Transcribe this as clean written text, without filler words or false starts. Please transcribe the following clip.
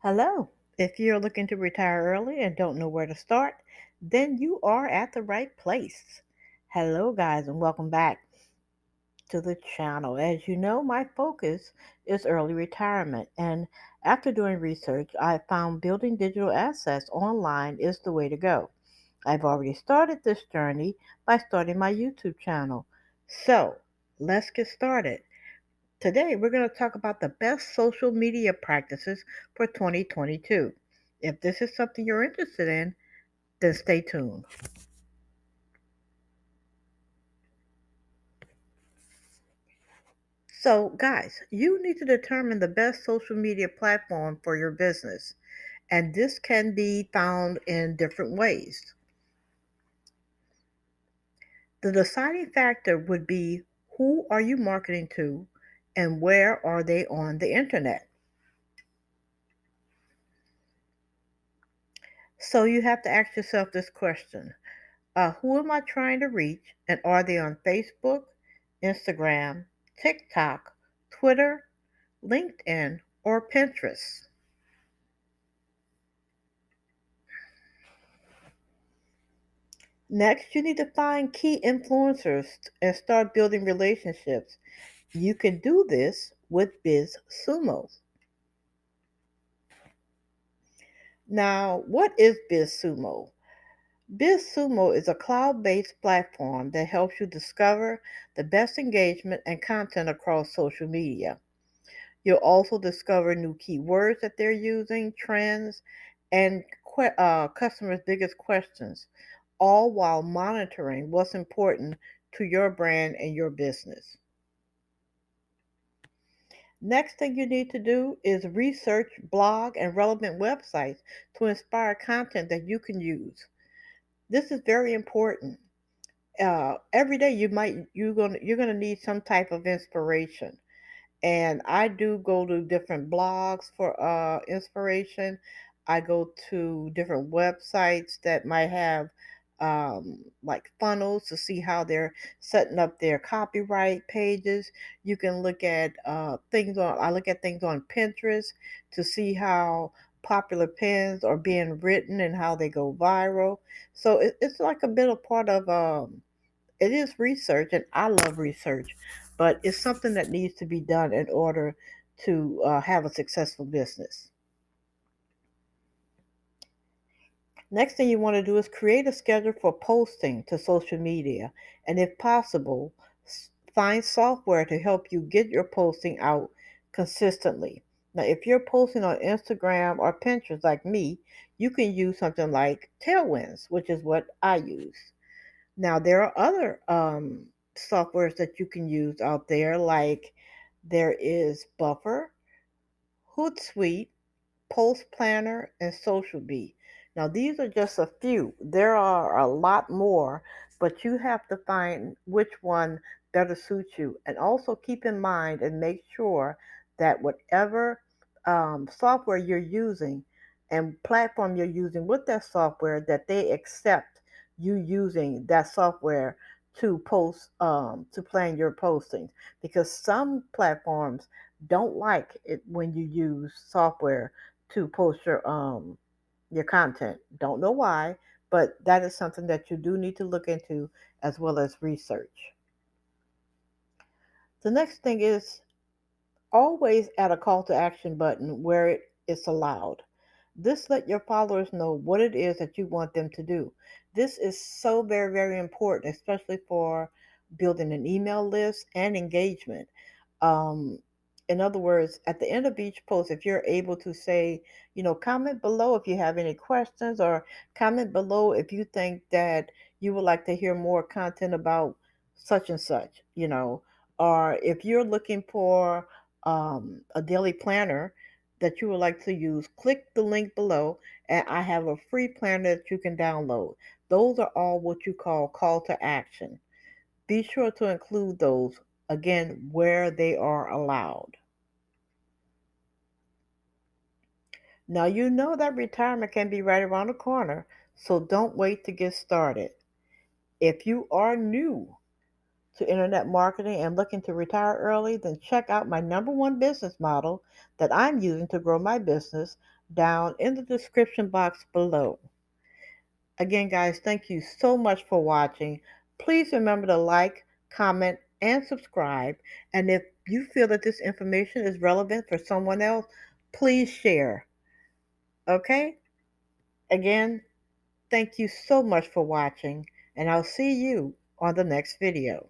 Hello. If you're looking to retire early and don't know where to start, then you are at the right place. Hello, guys, and welcome back to the channel. As you know, my focus is early retirement, and after doing research, I found building digital assets online is the way to go. I've already started this journey by starting my YouTube channel. So, let's get started. Today, we're going to talk about the best social media practices for 2022. If this is something you're interested in, then stay tuned. So, guys, you need to determine the best social media platform for your business, and this can be found in different ways. The deciding factor would be who are you marketing to and where are they on the internet? So, you have to ask yourself this question. Who am I trying to reach? And are they on Facebook, Instagram, TikTok, Twitter, LinkedIn, or Pinterest? Next, you need to find key influencers and start building relationships. You can do this with BizSumo. Now, what is BizSumo? BizSumo is a cloud based platform that helps you discover the best engagement and content across social media. You'll also discover new keywords that they're using, trends, and customers' biggest questions, all while monitoring what's important to your brand and your business. Next thing you need to do is research blog and relevant websites to inspire content that you can use. This is very important. Every day you're gonna need some type of inspiration. And I do go to different blogs for inspiration. I go to different websites that might have like funnels to see how they're setting up their copyright pages. You can look at I look at things on Pinterest to see how popular pins are being written and how they go viral. So it's like a bit of part of it is research, and I love research, but it's something that needs to be done in order to have a successful business. Next thing you want to do is create a schedule for posting to social media, and if possible, find software to help you get your posting out consistently. Now, if you're posting on Instagram or Pinterest like me, you can use something like Tailwinds, which is what I use. Now, there are other softwares that you can use out there, like there is Buffer, Hootsuite, Post Planner, and SocialBee. Now, these are just a few. There are a lot more, but you have to find which one better suits you. And also keep in mind and make sure that whatever software you're using and platform you're using with that software, that they accept you using that software to post to plan your postings, because some platforms don't like it when you use software to post your content. Don't know why, but that is something that you do need to look into as well as research. The next thing is always add a call to action button where it's allowed. This let your followers know what it is that you want them to do. This is so very, very important, especially for building an email list and engagement. Um, in other words, at the end of each post, if you're able to say, comment below if you have any questions, or comment below if you think that you would like to hear more content about such and such, or if you're looking for a daily planner that you would like to use, click the link below and I have a free planner that you can download. Those are all what you call to action. Be sure to include those again where they are allowed. Now you know that retirement can be right around the corner, so don't wait to get started. If you are new to internet marketing and looking to retire early, then check out my number one business model that I'm using to grow my business, down in the description box below. Again, guys, thank you so much for watching. Please remember to like, comment, and subscribe. And if you feel that this information is relevant for someone else, please share. Okay? Again, thank you so much for watching, and I'll see you on the next video.